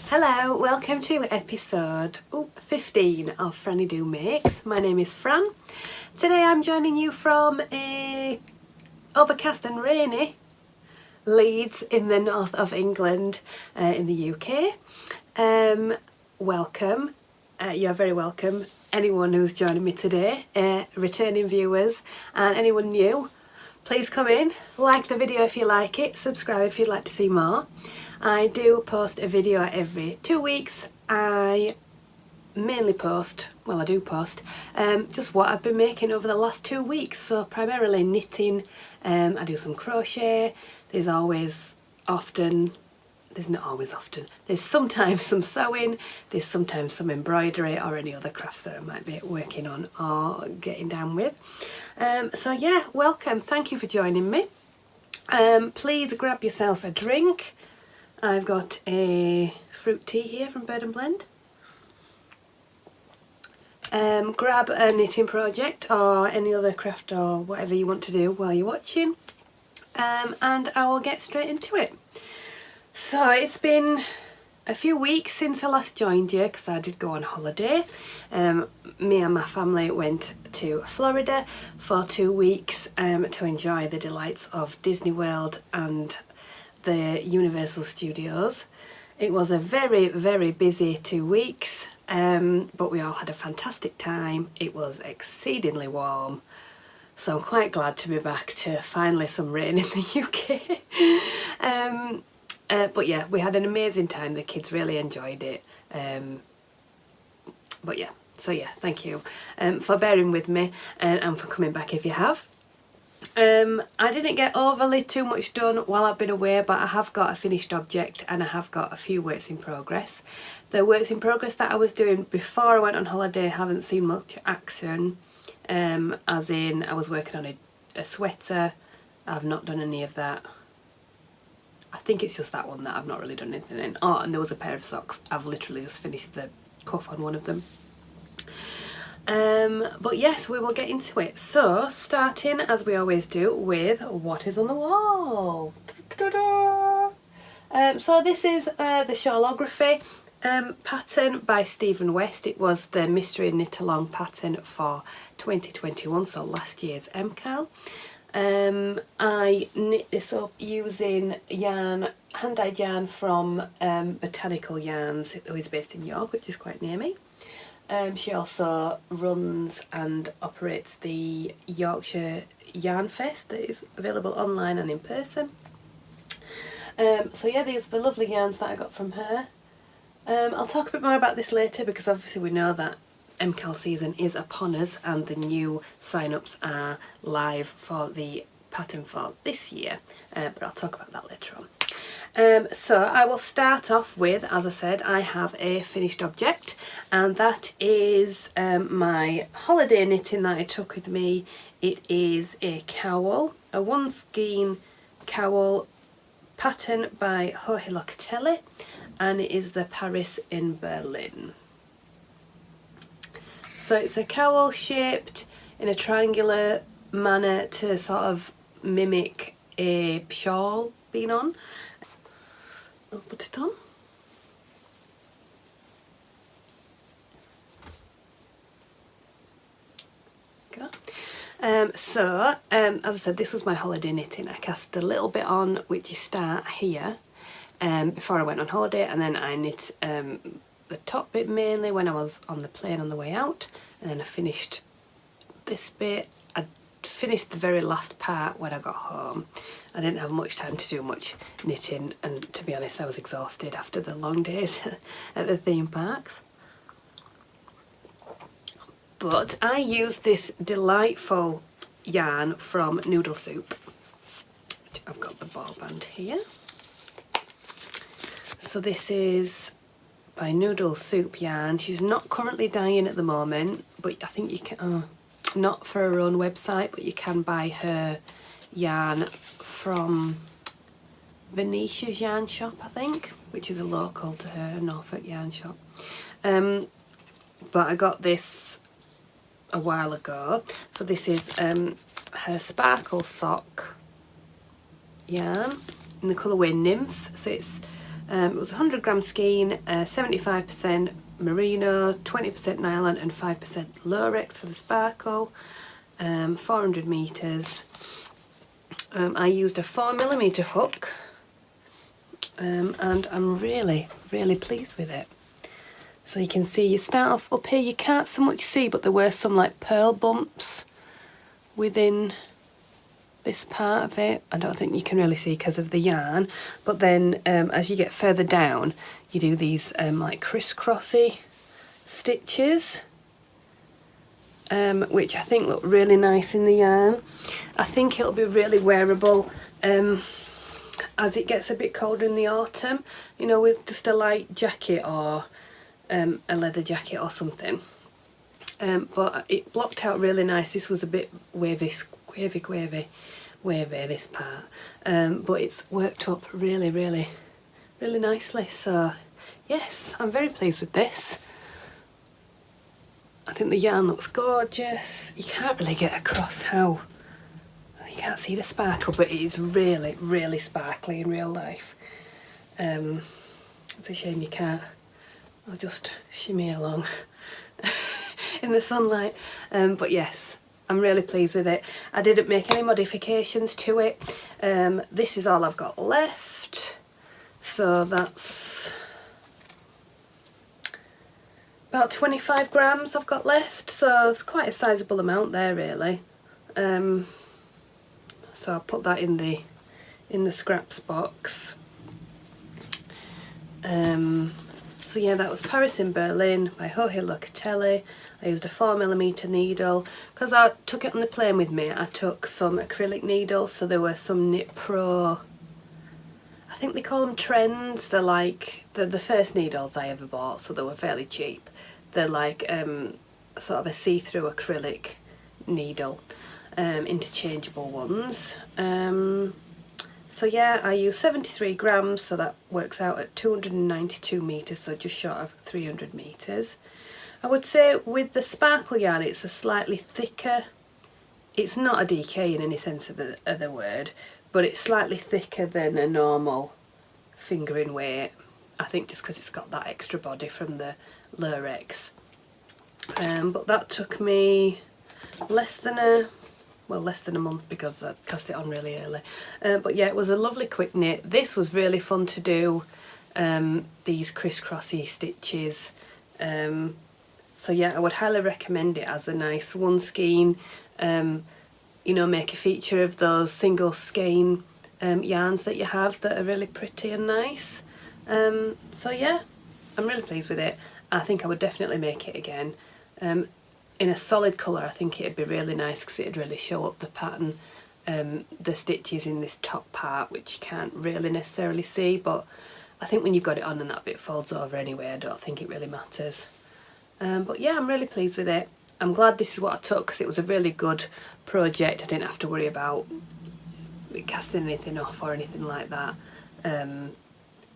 Hello, welcome to episode 15 of FrannyDoMakes. My name is Fran. Today I'm joining you from a overcast and rainy Leeds in the north of England in the UK. Welcome, you're very welcome. Anyone who's joining me today, returning viewers and anyone new, please come in, like the video if you like it, subscribe if you'd like to see more. I do post a video every 2 weeks. I mainly post, well I do post, just what I've been making over the last 2 weeks. So primarily knitting, I do some crochet, there's not always often, there's sometimes some sewing, there's sometimes some embroidery or any other crafts that I might be working on or getting down with. So yeah, welcome, thank you for joining me. Please grab yourself a drink. I've got a fruit tea here from Bird and Blend. Grab a knitting project or any other craft or whatever you want to do while you're watching, and I will get straight into it. So it's been a few weeks since I last joined you because I did go on holiday. Me and my family went to Florida for 2 weeks to enjoy the delights of Disney World and the Universal Studios. It was a very, very busy 2 weeks, but we all had a fantastic time. It was exceedingly warm, so I'm quite glad to be back to finally some rain in the UK. But yeah, we had an amazing time. The kids really enjoyed it. But yeah, so yeah, thank you for bearing with me and for coming back if you have. I didn't get overly too much done while I've been away, but I have got a finished object and I have got a few works in progress. The works in progress that I was doing before I went on holiday haven't seen much action, as in I was working on a sweater. I've not done any of that. I think it's just that one that I've not really done anything in. Oh, and there was a pair of socks. I've literally just finished the cuff on one of them. But yes, we will get into it. So, starting as we always do with what is on the wall. So this is the Shawlography pattern by Stephen West. It was the Mystery Knit Along pattern for 2021, so last year's cowl. I knit this up using yarn, hand-dyed yarn from Botanical Yarns, who is based in York, which is quite near me. She also runs and operates the Yorkshire Yarn Fest that is available online and in person. So yeah, these are the lovely yarns that I got from her. I'll talk a bit more about this later because obviously we know that cowl season is upon us and the new sign-ups are live for the pattern for this year, but I'll talk about that later on. So I will start off with, as I said, I have a finished object, and that is my holiday knitting that I took with me. It is a cowl, a one skein cowl pattern by Joji Locatelli, and it is the Paris in Berlin. So it's a cowl shaped in a triangular manner to sort of mimic a shawl being on. I'll put it on. Go. So, as I said, this was my holiday knitting. I cast a little bit on, which you start here, before I went on holiday, and then I knit the top bit mainly when I was on the plane on the way out, and then I finished this bit. I finished the very last part when I got home. I didn't have much time to do much knitting, and to be honest I was exhausted after the long days at the theme parks. But I used this delightful yarn from Noodle Soup. I've got the ball band here. So this is by Noodle Soup yarn. She's not currently dyeing at the moment, but I think you can, not for her own website, but you can buy her yarn from Venetia's yarn shop, I think, which is a local to her, Norfolk yarn shop. But I got this a while ago. So this is her Sparkle Sock yarn in the colourway Nymph. So it's It was 100 gram skein, 75% merino, 20% nylon and 5% lurex for the sparkle, 400 metres. I used a 4mm hook, and I'm really pleased with it. So you can see, you start off up here, you can't so much see, but there were some like pearl bumps within this part of it. I don't think you can really see because of the yarn, but then as you get further down, you do these like crisscrossy stitches, which I think look really nice in the yarn. I think it'll be really wearable as it gets a bit colder in the autumn, you know, with just a light jacket or a leather jacket or something. But it blocked out really nice. This was a bit wavy, this part, but it's worked up really nicely. So yes, I'm very pleased with this. I think the yarn looks gorgeous. You can't really get across how, you can't see the sparkle, but it is really sparkly in real life. It's a shame you can't. I'll just shimmy along in the sunlight, but yes, I'm really pleased with it. I didn't make any modifications to it. This is all I've got left, so that's about 25 grams I've got left, so it's quite a sizable amount there really. So I'll put that in the scraps box. So yeah, that was Paris in Berlin by Joje Locatelli. I used a 4mm needle. Because I took it on the plane with me, I took some acrylic needles, so there were some Knit Pro, I think they call them Trends. They're like, the first needles I ever bought, so they were fairly cheap. They're like sort of a see-through acrylic needle, interchangeable ones. So yeah, I used 73 grams, so that works out at 292 metres, so just short of 300 metres. I would say with the sparkle yarn, it's a slightly thicker, it's not a DK in any sense of the word, but it's slightly thicker than a normal fingering weight. I think just because it's got that extra body from the lurex. But that took me less than a month because I cast it on really early. But yeah, it was a lovely quick knit. This was really fun to do, these crisscrossy stitches. So yeah, I would highly recommend it as a nice one skein. You know, make a feature of those single skein yarns that you have that are really pretty and nice. So yeah, I'm really pleased with it. I think I would definitely make it again. In a solid colour, I think it'd be really nice because it'd really show up the pattern, the stitches in this top part, which you can't really necessarily see, but I think when you've got it on and that bit folds over anyway, I don't think it really matters. But yeah, I'm really pleased with it. I'm glad this is what I took because it was a really good project. I didn't have to worry about casting anything off or anything like that,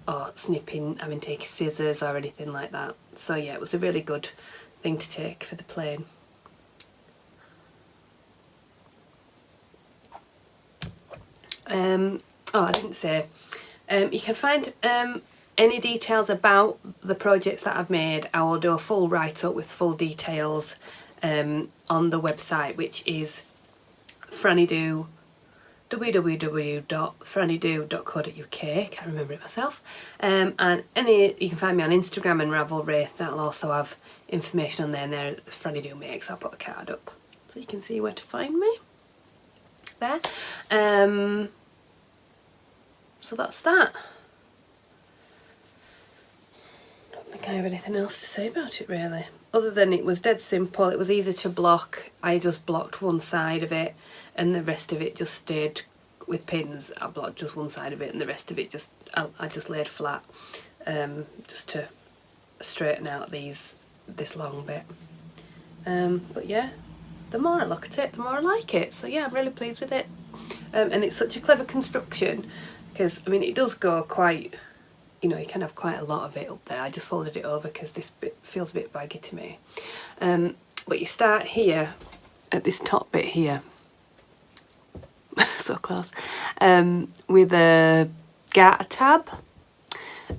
or snipping, having to take scissors or anything like that. So yeah, it was a really good thing to take for the plane. Oh, I didn't say, you can find any details about the projects that I've made. I will do a full write-up with full details on the website, which is www.frannydo.co.uk. Can't remember it myself. And you can find me on Instagram and Ravelry. That'll also have information on there, and there FrannyDoMakes. I'll put a card up so you can see where to find me there. So that's that. Don't think I have anything else to say about it really, other than it was dead simple. It was easy to block. I just blocked one side of it and the rest of it just stayed with pins. I blocked just one side of it and the rest of it I just laid flat, just to straighten out this long bit. But yeah, the more I look at it, the more I like it. So yeah, I'm really pleased with it. And it's such a clever construction because, I mean, it does go quite, you know, you can have quite a lot of it up there. I just folded it over because this bit feels a bit baggy to me. But you start here at this top bit here, so close, with a garter tab,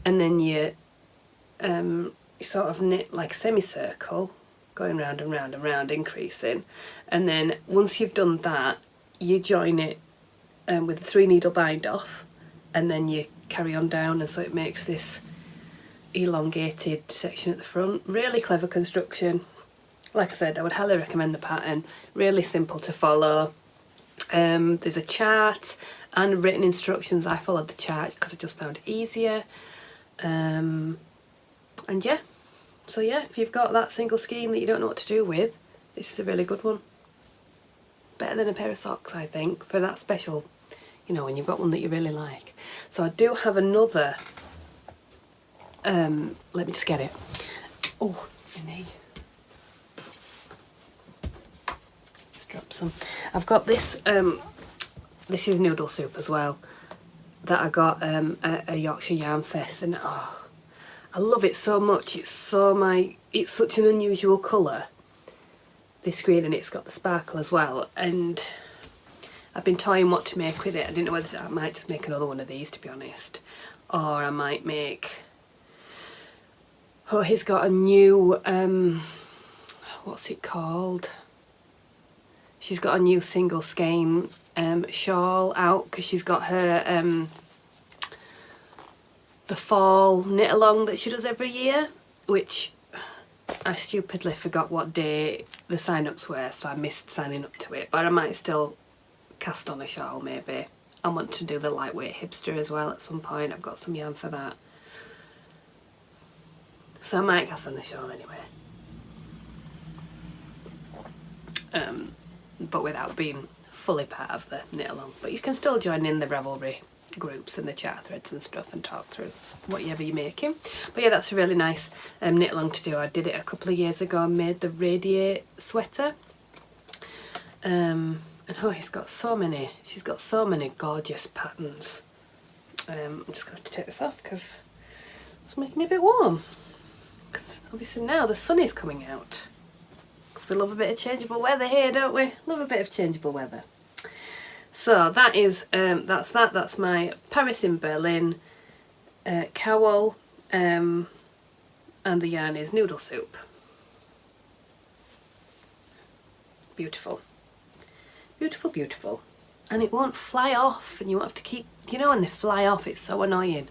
and then you sort of knit like a semicircle, going round and round and round, increasing, and then once you've done that, you join it with a 3 needle bind off, and then you carry on down, and so it makes this elongated section at the front. Really clever construction. Like I said, I would highly recommend the pattern. Really simple to follow. There's a chart and written instructions. I followed the chart because I just found it easier. And yeah, so yeah, if you've got that single skein that you don't know what to do with, this is a really good one. Better than a pair of socks, I think, for that special, you know, when you've got one that you really like. So I do have another, let me just get it. Oh, my knee. Just drop some. I've got this, this is noodle soup as well, that I got at a Yorkshire Yarn Fest, and oh, I love it so much. It's such an unusual colour, this green, and it's got the sparkle as well, and I've been toying what to make with it. I didn't know whether I might just make another one of these, to be honest, or I might make, oh, he's got a new, what's it called? She's got a new single skein shawl out, because she's got her the fall knit along that she does every year, which I stupidly forgot what day the sign-ups were, so I missed signing up to it, but I might still cast on a shawl maybe. I want to do the lightweight hipster as well at some point. I've got some yarn for that, so I might cast on a shawl anyway, but without being fully part of the knit along. But you can still join in the Ravelry groups and the chat threads and stuff and talk through whatever you're making. But yeah, that's a really nice knit along to do. I did it a couple of years ago and made the Radiate sweater, and oh, she's got so many gorgeous patterns. I'm just going to take this off because it's making me a bit warm, because obviously now the sun is coming out, because we love a bit of changeable weather here, don't we? Love a bit of changeable weather. So that is, that's my Paris in Berlin cowl, and the yarn is Noodle Soup. Beautiful. Beautiful, beautiful. And it won't fly off, and you won't have to keep, you know, when they fly off, it's so annoying.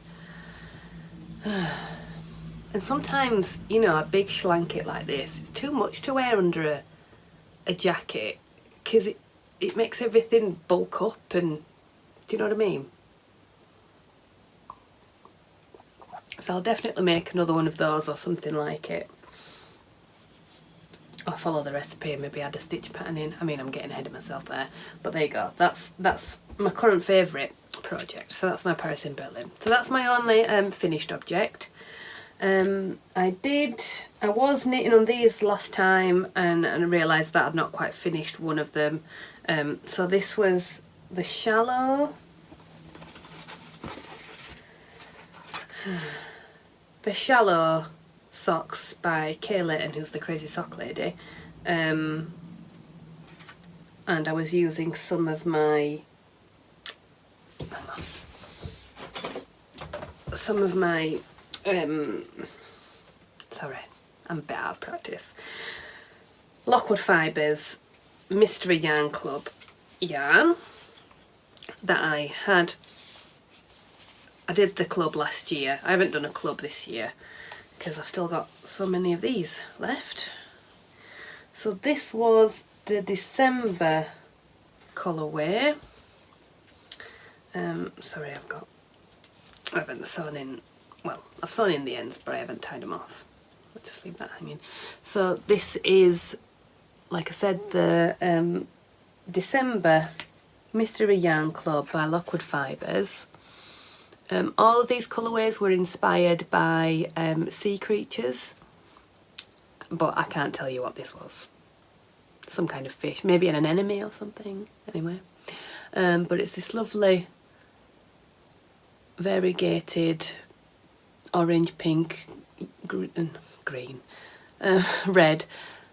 And sometimes, you know, a big schlanket like this, it's too much to wear under a jacket, because it makes everything bulk up, and do you know what I mean? So I'll definitely make another one of those or something like it. Or follow the recipe and maybe add a stitch pattern in. I mean, I'm getting ahead of myself there, but there you go. That's my current favourite project. So that's my Paris in Berlin. So that's my only finished object. I was knitting on these last time, and I realised that I'd not quite finished one of them. So this was the Shallow Socks by Kay Layton, who's the Crazy Sock Lady, and I was using some of my sorry, I'm a bit out of practice, Lockwood Fibres Mystery Yarn Club yarn that I did the club last year. I haven't done a club this year because I've still got so many of these left. So this was the December colourway. Sorry, I haven't sewn in, well, I've sewn in the ends, but I haven't tied them off. I'll just leave that hanging. So this is, like I said, the December Mystery Yarn Club by Lockwood Fibres. All of these colourways were inspired by sea creatures, but I can't tell you what this was. Some kind of fish, maybe an anemone or something, anyway. But it's this lovely variegated orange, pink, green, red,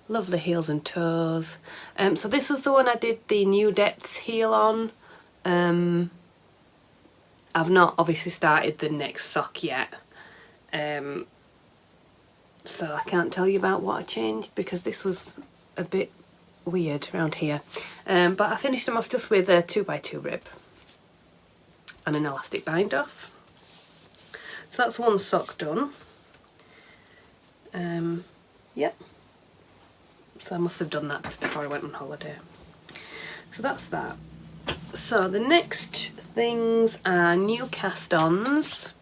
lovely heels and toes. So this was the one I did the New Depths heel on. I've not obviously started the next sock yet, So I can't tell you about what I changed because this was a bit weird around here. But I finished them off just with a 2x2 rib and an elastic bind off. So that's one sock done. Yep. So I must have done that just before I went on holiday. So that's that. So the next things are new cast-ons.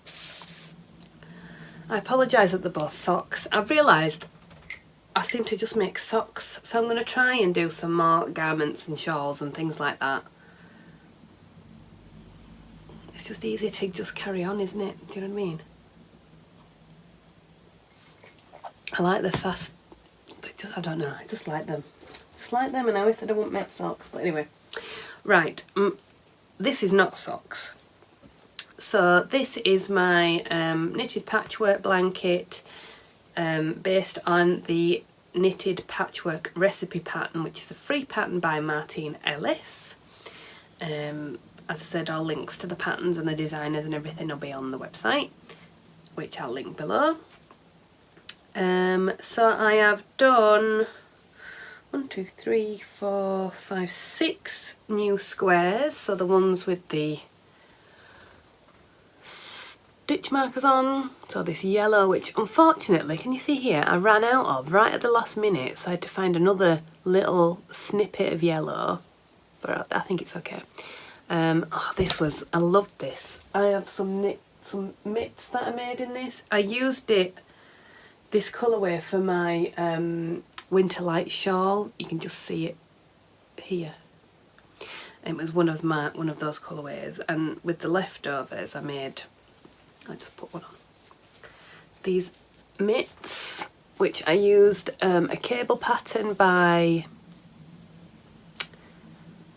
I apologise that they're both socks. I've realised I seem to just make socks, so I'm going to try and do some more garments and shawls and things like that. It's just easier to just carry on, isn't it? Do you know what I mean? I like the fast, I don't know, I just like them. Just like them, and I always said I wouldn't make socks, but anyway. Right, this is not socks. So this is my knitted patchwork blanket based on the knitted patchwork recipe pattern, which is a free pattern by Martine Ellis. As I said, all links to the patterns and the designers and everything will be on the website, which I'll link below. So I have done 1, 2, 3, 4, 5, 6 new squares, so the ones with the stitch markers on. So this yellow, which unfortunately, can you see here, I ran out of right at the last minute, so I had to find another little snippet of yellow, but I think it's okay. Oh, this was, I loved this. I have some mitts that I made in this. I used this colourway for my winter light shawl. You can just see it here. It was one of those colourways, and with the leftovers I just put one on. These mitts, which I used a cable pattern by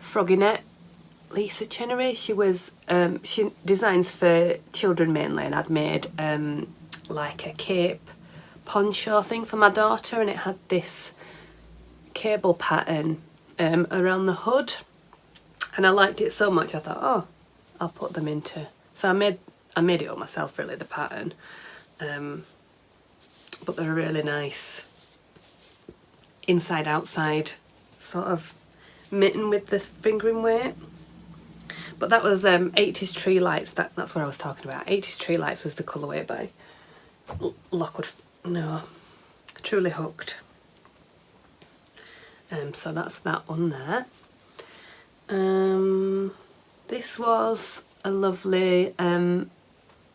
Frogginette, Lisa Chenery. She designs for children mainly, and I'd made like a cape poncho thing for my daughter, and it had this cable pattern around the hood, and I liked it so much I thought, oh, I'll put them into. So I made it up myself, really, the pattern, but they're really nice inside outside sort of mitten with the fingering weight. But that was 80s Tree Lights, that's what I was talking about. 80s Tree Lights was the colourway by Truly Hooked. So that's that one there. This was a lovely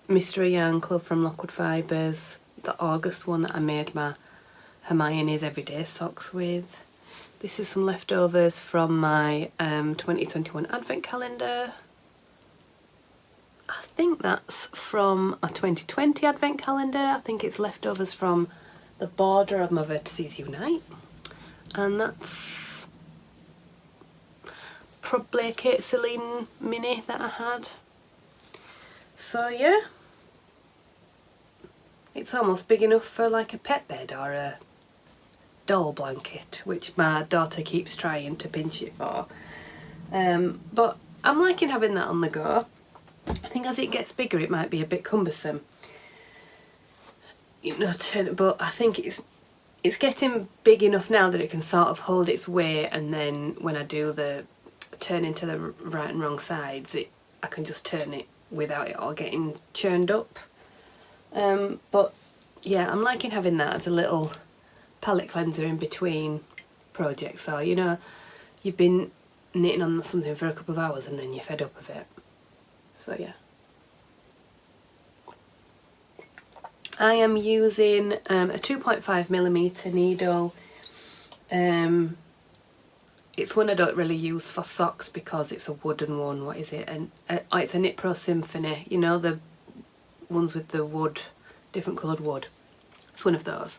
mystery yarn club from Lockwood Fibres, the August one that I made my Hermione's Everyday Socks with. This is some leftovers from my 2021 advent calendar. I think that's from a 2020 advent calendar. I think it's leftovers from the border of my Vertices Unite. And that's probably a Kate Celine mini that I had. So yeah, it's almost big enough for like a pet bed or a doll blanket, which my daughter keeps trying to pinch it for. But I'm liking having that on the go. I think as it gets bigger it might be a bit cumbersome, you know, but I think it's getting big enough now that it can sort of hold its weight, and then when I do the turn into the right and wrong sides, I can just turn it without it all getting churned up. But yeah, I'm liking having that as a little palette cleanser in between projects. So, you know, you've been knitting on something for a couple of hours and then you're fed up of it. So yeah. I am using a 2.5mm needle. It's one I don't really use for socks because it's a wooden one. What is it? And it's a Knit Pro Symphony. You know, the ones with the wood, different coloured wood. It's one of those.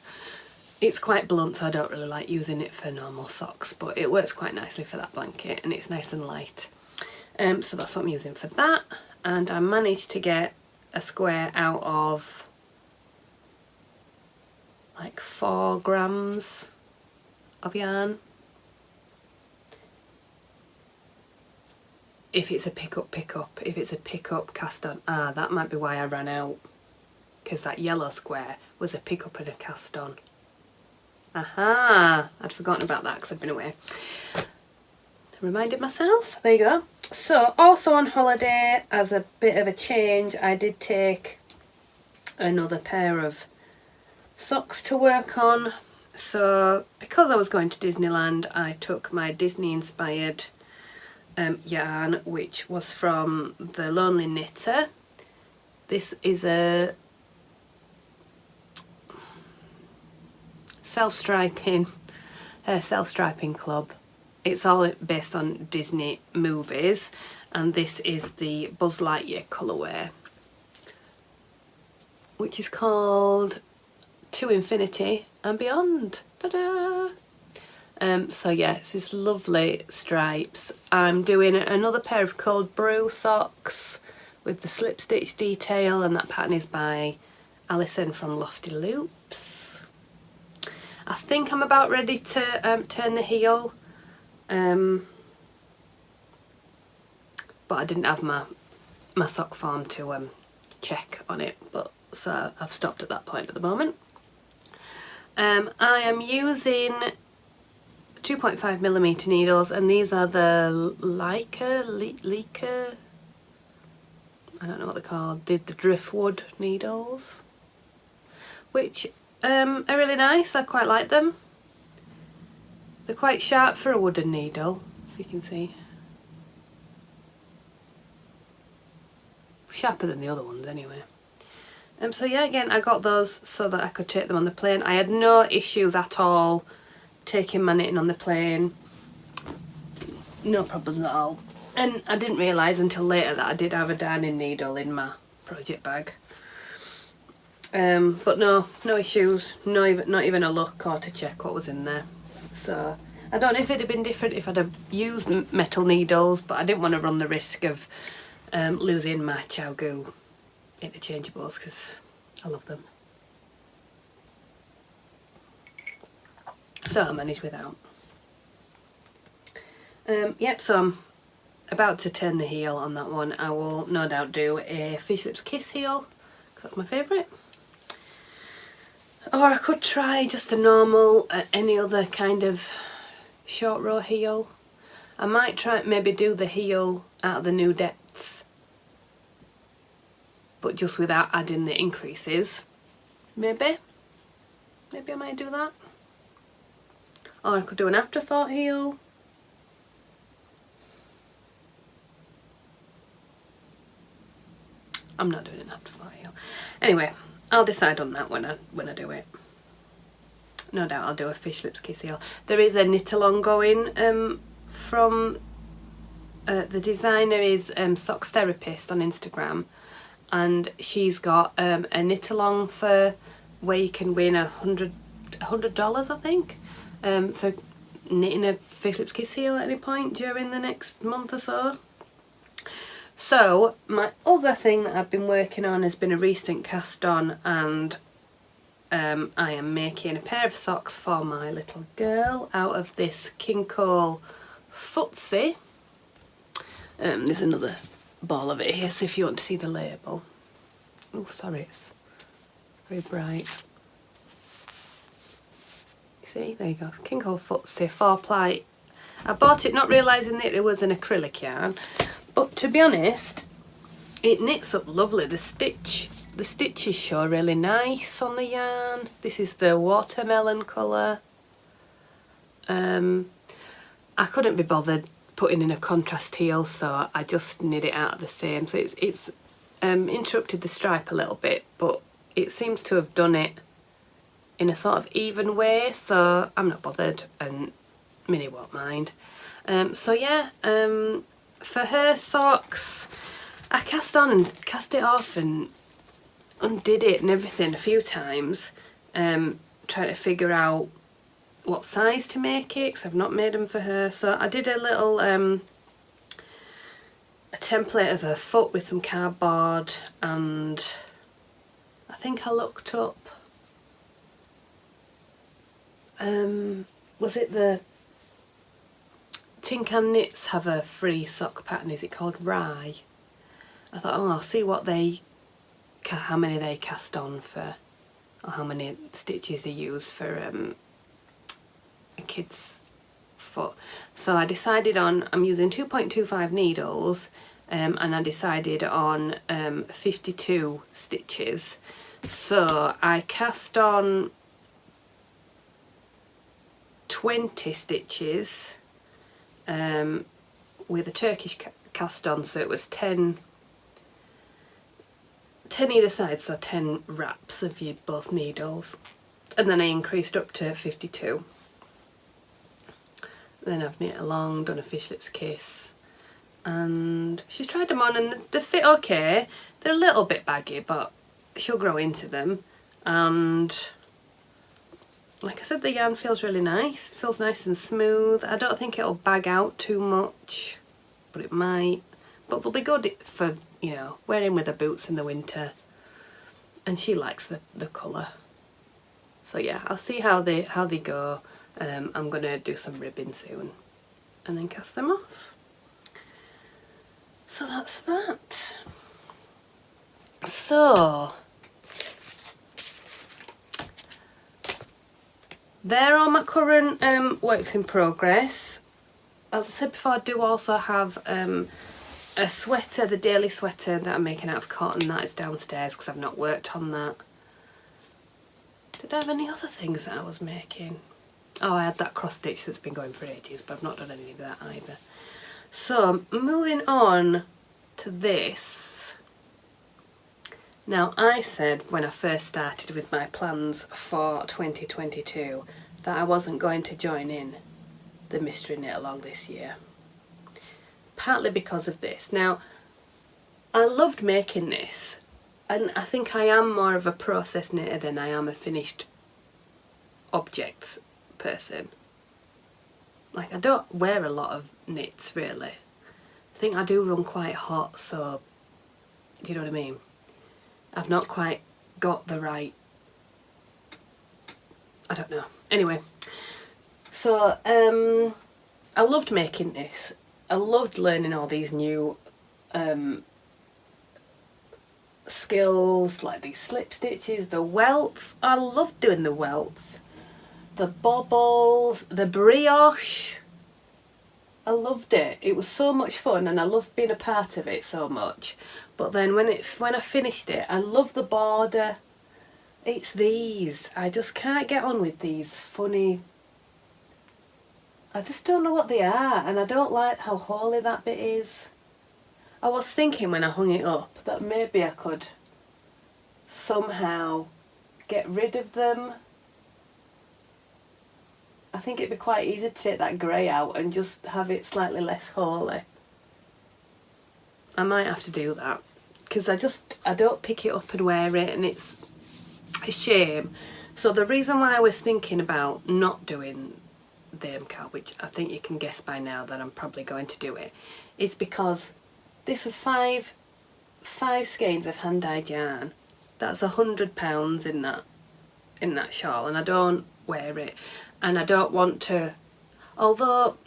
It's quite blunt, so I don't really like using it for normal socks, but it works quite nicely for that blanket, and it's nice and light. So that's what I'm using for that. And I managed to get a square out of like 4 grams of yarn. If it's a pick up. If it's a pick up cast on, that might be why I ran out. because that yellow square was a pick up and a cast on. Aha! I'd forgotten about that because I'd been away. Reminded myself. There you go. So also on holiday, as a bit of a change, I did take another pair of socks to work on. So because I was going to Disneyland, I took my Disney inspired yarn, which was from the Lonely Knitter. This is a self-striping club. It's all based on Disney movies, and this is the Buzz Lightyear colourway, which is called To Infinity and Beyond. Ta-da! So yeah, it's this lovely stripes. I'm doing another pair of Cold Brew socks with the slip stitch detail, and that pattern is by Alison from Lofty Loops. I think I'm about ready to turn the heel, but I didn't have my sock form to check on it, but so I've stopped at that point at the moment. I am using 2.5mm needles, and these are the Leica, I don't know what they're called, the driftwood needles, which are really nice. I quite like them. They're quite sharp for a wooden needle, as you can see. Sharper than the other ones anyway. So yeah, again, I got those so that I could take them on the plane. I had no issues at all taking my knitting on the plane. No problems at all. And I didn't realise until later that I did have a darning needle in my project bag. But no issues, not even a look or to check what was in there. So I don't know if it'd have been different if I'd have used metal needles, but I didn't want to run the risk of losing my ChowGoo interchangeables because I love them. So I managed without. Yep, so I'm about to turn the heel on that one. I will no doubt do a Fish Lips Kiss heel because that's my favourite. Or I could try just a normal, any other kind of short row heel. I might try maybe do the heel out of the New Depths, but just without adding the increases. Maybe I might do that. Or I could do an afterthought heel. I'm not doing an afterthought heel. Anyway, I'll decide on that when I do it. No doubt I'll do a Fish Lips Kiss heel. There is a knit along going from the designer is Socks Therapist on Instagram, and she's got a knit along for where you can win $100 I think, for knitting a Fish Lips Kiss heel at any point during the next month or so. So my other thing that I've been working on has been a recent cast on, and I am making a pair of socks for my little girl out of this King Cole footsie. There's another ball of it here, so if you want to see the label. Oh, sorry, it's very bright. You see, there you go, King Cole footsie, 4-ply. I bought it not realising that it was an acrylic yarn, but to be honest, it knits up lovely. The stitches show really nice on the yarn. This is the watermelon colour. I couldn't be bothered putting in a contrast heel, so I just knit it out of the same. So it's interrupted the stripe a little bit, but it seems to have done it in a sort of even way, so I'm not bothered, and Minnie won't mind. So yeah, for her socks, I cast on and cast it off and undid it and everything a few times, trying to figure out what size to make it, because I've not made them for her. So I did a little a template of her foot with some cardboard, and I think I looked up, was it the Tin Can Knits have a free sock pattern, is it called Rye? I thought, oh, I'll see what they how many they cast on for, or how many stitches they use for a kid's foot. So I decided on, I'm using 2.25 needles, and I decided on 52 stitches. So I cast on 20 stitches with a Turkish cast on, so it was 10 either side, so 10 wraps of your both needles, and then I increased up to 52. Then I've knit along, done a fish lips kiss, and she's tried them on and they fit okay. They're a little bit baggy, but she'll grow into them, and like I said, the yarn feels really nice. It feels nice and smooth. I don't think it'll bag out too much, but it might. But they'll be good for, you know, wearing with the boots in the winter. And she likes the colour. So yeah, I'll see how they go. I'm gonna do some ribbing soon and then cast them off. So that's that. So there are my current works in progress. As I said before, I do also have a sweater, the daily sweater that I'm making out of cotton. That is downstairs because I've not worked on that. Did I have any other things that I was making? Oh, I had that cross stitch that's been going for ages, but I've not done any of that either. So moving on to this. Now, I said when I first started with my plans for 2022 that I wasn't going to join in the mystery knit along this year. Partly because of this. Now, I loved making this, and I think I am more of a process knitter than I am a finished objects person. Like, I don't wear a lot of knits really. I think I do run quite hot, so you know what I mean? I've not quite got the right, I don't know. Anyway, so I loved making this. I loved learning all these new skills, like these slip stitches, the welts. I loved doing the welts, the bobbles, the brioche. I loved it. It was so much fun, and I loved being a part of it so much. But then when I finished it, I love the border. It's these. I just can't get on with these funny. I just don't know what they are, and I don't like how holy that bit is. I was thinking when I hung it up that maybe I could somehow get rid of them. I think it'd be quite easy to take that grey out and just have it slightly less holy. I might have to do that, because I don't pick it up and wear it, and it's a shame. So the reason why I was thinking about not doing the cowl, which I think you can guess by now that I'm probably going to do it, is because this was five skeins of hand dyed yarn. That's £100 in that shawl, and I don't wear it, and I don't want to. Although,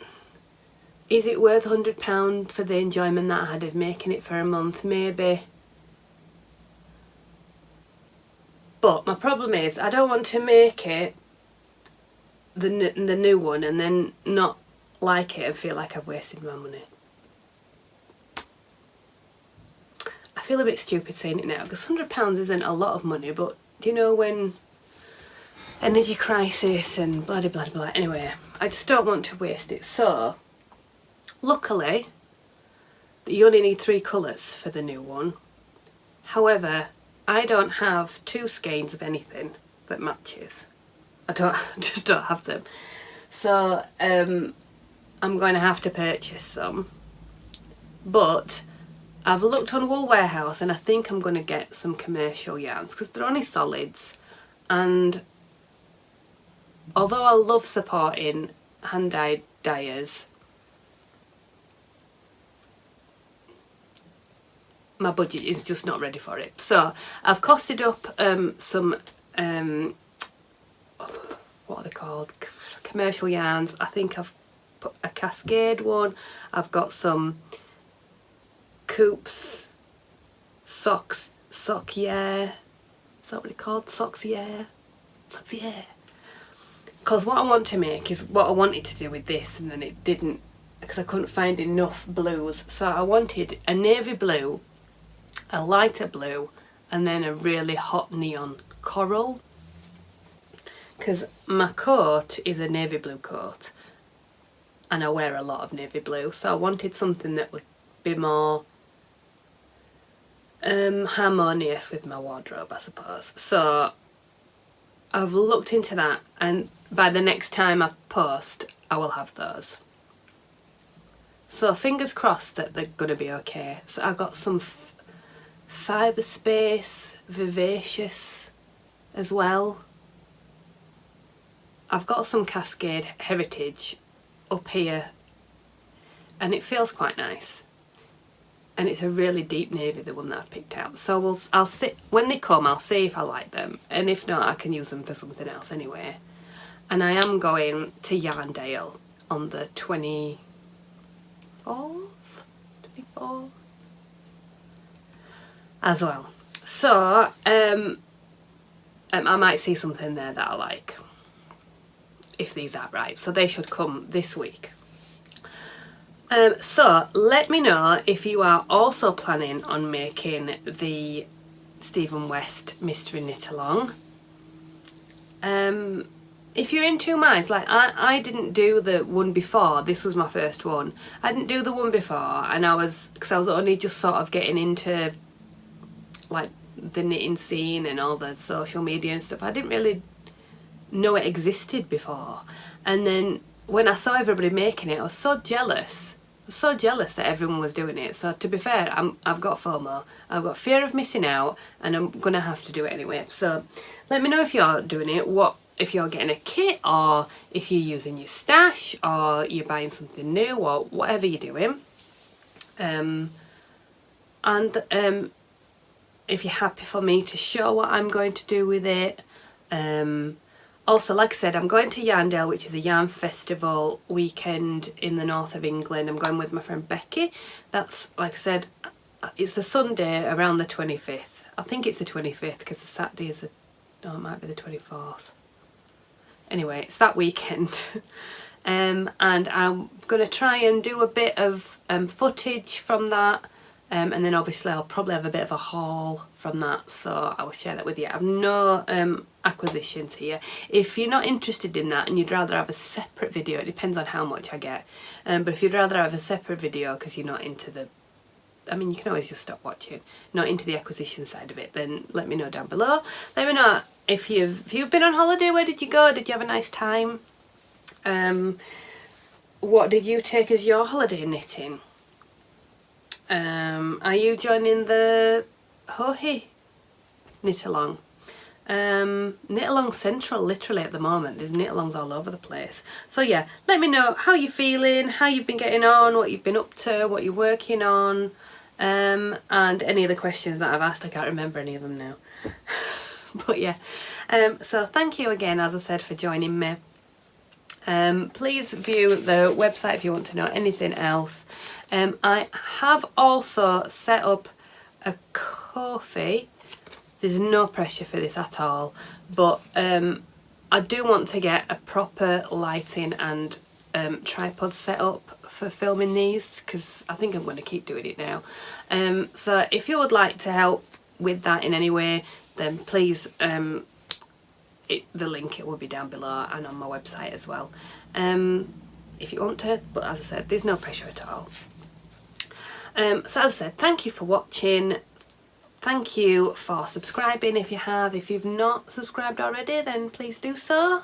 is it worth £100 for the enjoyment that I had of making it for a month? Maybe. But my problem is I don't want to make it, the new one, and then not like it and feel like I've wasted my money. I feel a bit stupid saying it now, because £100 isn't a lot of money, but do you know, when energy crisis and blah blah blah. Anyway, I just don't want to waste it. So luckily you only need 3 colours for the new one. However, I don't have 2 skeins of anything that matches. I just don't have them. So I'm going to have to purchase some. But I've looked on Wool Warehouse, and I think I'm going to get some commercial yarns because they're only solids. And although I love supporting hand-dyed dyers, my budget is just not ready for it. So I've costed up some what are they called, commercial yarns. I think I've put a Cascade one. I've got some Coops socks Sock, yeah. Is that what it's called? Socks, yeah. Socks, yeah. Because what I want to make is what I wanted to do with this, and then it didn't, because I couldn't find enough blues. So I wanted a navy blue, a lighter blue, and then a really hot neon coral. Because my coat is a navy blue coat, and I wear a lot of navy blue, so I wanted something that would be more harmonious with my wardrobe, I suppose. So I've looked into that, and by the next time I post I will have those. So fingers crossed that they're going to be okay. So I got some Fibre Space Vivacious as well. I've got some Cascade Heritage up here, and it feels quite nice. And it's a really deep navy, the one that I've picked out. So I'll see, when they come, I'll see if I like them, and if not, I can use them for something else anyway. And I am going to Yarndale on the 24th as well. So I might see something there that I like, if these are right. So they should come this week. So let me know if you are also planning on making the Stephen West Mystery Knit Along. If you're in two minds, like I didn't do the one before, this was my first one. I didn't do the one before, and because I was only just sort of getting into like the knitting scene and all the social media and stuff. I didn't really know it existed before, and then when I saw everybody making it, I was so jealous. I was so jealous that everyone was doing it. So to be fair, I've got FOMO. I've got fear of missing out, and I'm gonna have to do it anyway. So let me know if you're doing it, if you're getting a kit, or if you're using your stash, or you're buying something new, or whatever you're doing. If you're happy for me to show what I'm going to do with it. Also, like I said, I'm going to Yarndale, which is a yarn festival weekend in the north of England. I'm going with my friend Becky. That's, like I said, it's the Sunday around the 25th. I think it's the 25th because the Saturday is it might be the 24th. Anyway, it's that weekend. And I'm going to try and do a bit of footage from that. And then obviously I'll probably have a bit of a haul from that, so I will share that with you. I have no acquisitions here. If you're not interested in that and you'd rather have a separate video, it depends on how much I get, but if you'd rather have a separate video because you're not into the, I mean, you can always just stop watching, not into the acquisition side of it, then let me know down below. Let me know if you've been on holiday. Where did you go? Did you have a nice time? What did you take as your holiday knitting? Are you joining the Hohi knit along? Knit along central literally at the moment. There's knit alongs all over the place. So yeah, let me know how you're feeling, how you've been getting on, what you've been up to, what you're working on, and any other questions that I've asked. I can't remember any of them now. But yeah, so thank you again, as I said, for joining me. Please view the website if you want to know anything else. I have also set up a Ko-fi. There's no pressure for this at all, but I do want to get a proper lighting and tripod set up for filming these, because I think I'm going to keep doing it now. So if you would like to help with that in any way, then please, the link, it will be down below and on my website as well, if you want to, but as I said, there's no pressure at all. So as I said, thank you for watching. Thank you for subscribing if you have. If you've not subscribed already, then please do so.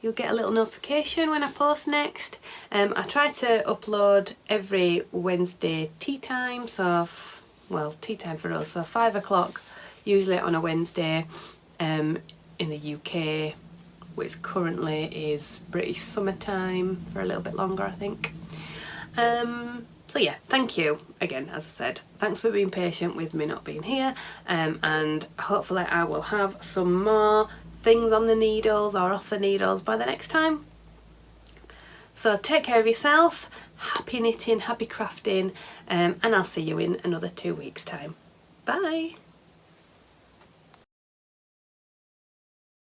You'll get a little notification when I post next. I try to upload every Wednesday tea time, so well, tea time for us, so 5 o'clock usually on a Wednesday, in the UK, which currently is British summertime for a little bit longer, I think. So yeah, thank you again, as I said. Thanks for being patient with me not being here, and hopefully I will have some more things on the needles or off the needles by the next time. So take care of yourself, happy knitting, happy crafting, and I'll see you in another 2 weeks' time. Bye!